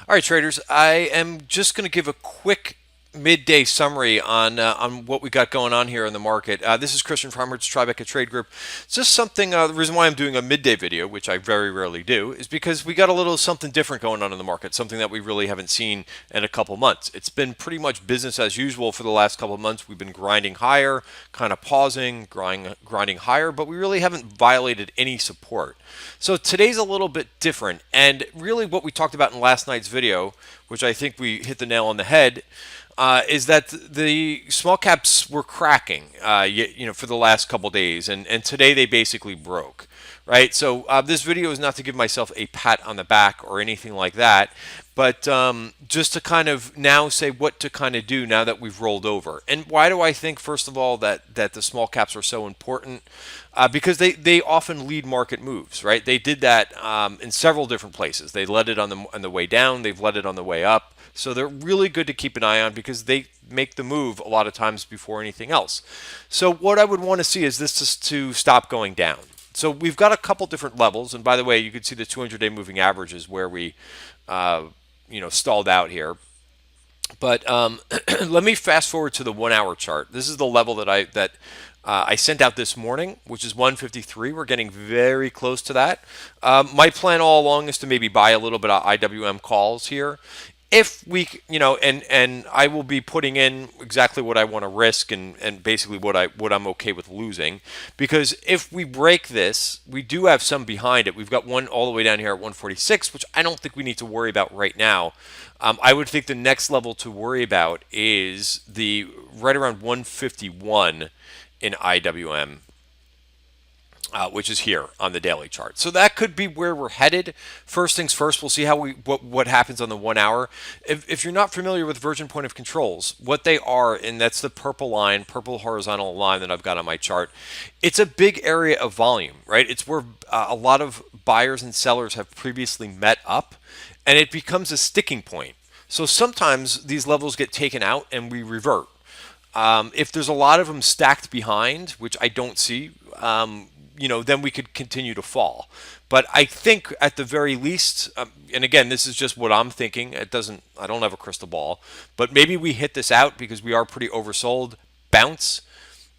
All right, traders. I am just going to give a quick midday summary on what we got going on here in the market. This is Christian from Tribeca Trade Group. It's just something. The reason why I'm doing a midday video, which I very rarely do, is because we got a little something different going on in the market. Something that we really haven't seen in a couple months. It's been pretty much business as usual for the last couple of months. We've been grinding higher, kind of pausing, grinding higher, but we really haven't violated any support. So today's a little bit different, and really what we talked about in last night's video, which I think we hit the nail on the head, is that the small caps were cracking, for the last couple days, and today they basically broke, right? So this video is not to give myself a pat on the back or anything like that, but just to kind of now say what to kind of do now that we've rolled over. And why do I think, first of all, that the small caps are so important? Because they often lead market moves, right? They did that in several different places. They led it on the way down. They've led it on the way up. So they're really good to keep an eye on because they make the move a lot of times before anything else. So what I would want to see is this to stop going down. So we've got a couple different levels, and by the way, you can see the 200-day moving average is where we, stalled out here. But let me fast forward to the 1 hour chart. This is the level that I sent out this morning, which is 153. We're getting very close to that. My plan all along is to maybe buy a little bit of IWM calls here. If we, and I will be putting in exactly what I want to risk and basically what I'm okay with losing, because if we break this, we do have some behind it. We've got one all the way down here at 146, which I don't think we need to worry about right now. I would think the next level to worry about is the right around 151 in IWM. Which is here on the daily chart. So that could be where we're headed. First things first, we'll see what happens on the 1 hour. If you're not familiar with Virgin Point of Controls, what they are, and that's the purple horizontal line that I've got on my chart, it's a big area of volume, right? It's where a lot of buyers and sellers have previously met up, and it becomes a sticking point. So sometimes these levels get taken out and we revert. If there's a lot of them stacked behind, which I don't see, then we could continue to fall. But I think at the very least, and again, this is just what I'm thinking. I don't have a crystal ball, but maybe we hit this out because we are pretty oversold, bounce,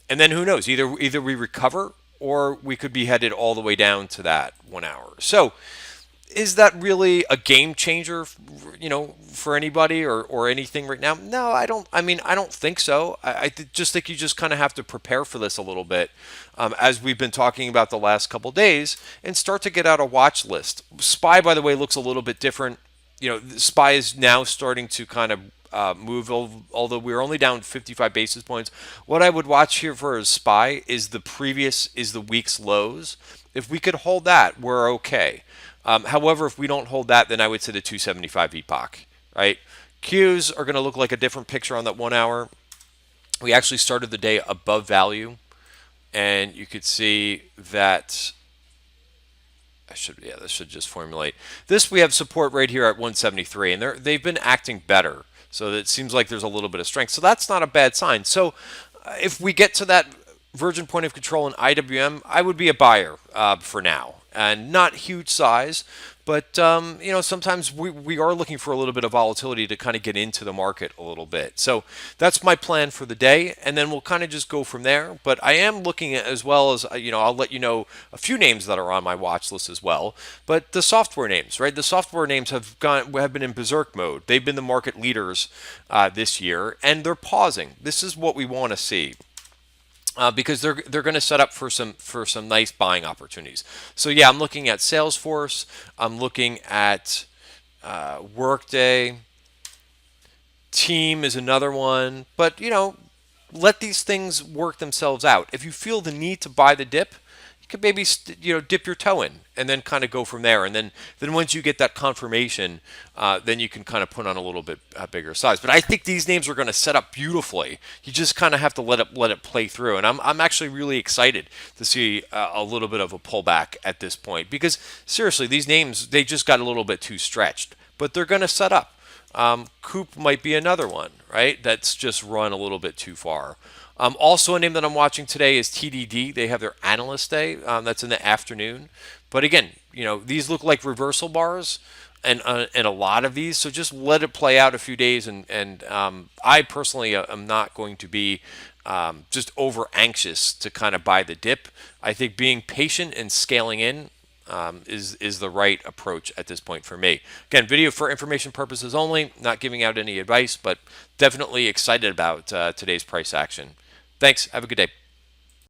and then who knows? Either we recover or we could be headed all the way down to that 1 hour. So is that really a game changer, for anybody or anything right now? No, I don't. I mean, I don't think so. Just think you just kind of have to prepare for this a little bit, as we've been talking about the last couple days, and start to get out a watch list. SPY, by the way, looks a little bit different. SPY is now starting to kind of move, although we're only down 55 basis points. What I would watch here for a SPY is the week's lows. If we could hold that, we're okay. However, if we don't hold that, then I would say the 275 epoch, right? Qs are going to look like a different picture on that 1 hour. We actually started the day above value, and you could see that this should just formulate. This, we have support right here at 173, and they've been acting better. So it seems like there's a little bit of strength. So that's not a bad sign. So if we get to that Virgin Point of Control in IWM, I would be a buyer for now. And not huge size, but sometimes we are looking for a little bit of volatility to kind of get into the market a little bit. So that's my plan for the day, and then we'll kind of just go from there. But I am looking at, as well as, I'll let you know a few names that are on my watch list as well. But the software names, right? The software names have been in berserk mode. They've been the market leaders this year, and they're pausing. This is what we want to see. Because they're going to set up for some nice buying opportunities. So yeah, I'm looking at Salesforce. I'm looking at Workday. Team is another one. But let these things work themselves out. If you feel the need to buy the dip, you could maybe dip your toe in and then kind of go from there. And then once you get that confirmation, then you can kind of put on a little bit bigger size. But I think these names are going to set up beautifully. You just kind of have to let it play through. And I'm actually really excited to see a little bit of a pullback at this point, because seriously, these names, they just got a little bit too stretched. But they're going to set up. Coop might be another one, right? That's just run a little bit too far. Also, a name that I'm watching today is TDD. They have their analyst day. That's in the afternoon. But again, these look like reversal bars. and a lot of these. So just let it play out a few days, and I personally am not going to be just over anxious to kind of buy the dip. I think being patient and scaling in is the right approach at this point for me. Again, video for information purposes only, not giving out any advice, but definitely excited about today's price action. Thanks. Have a good day.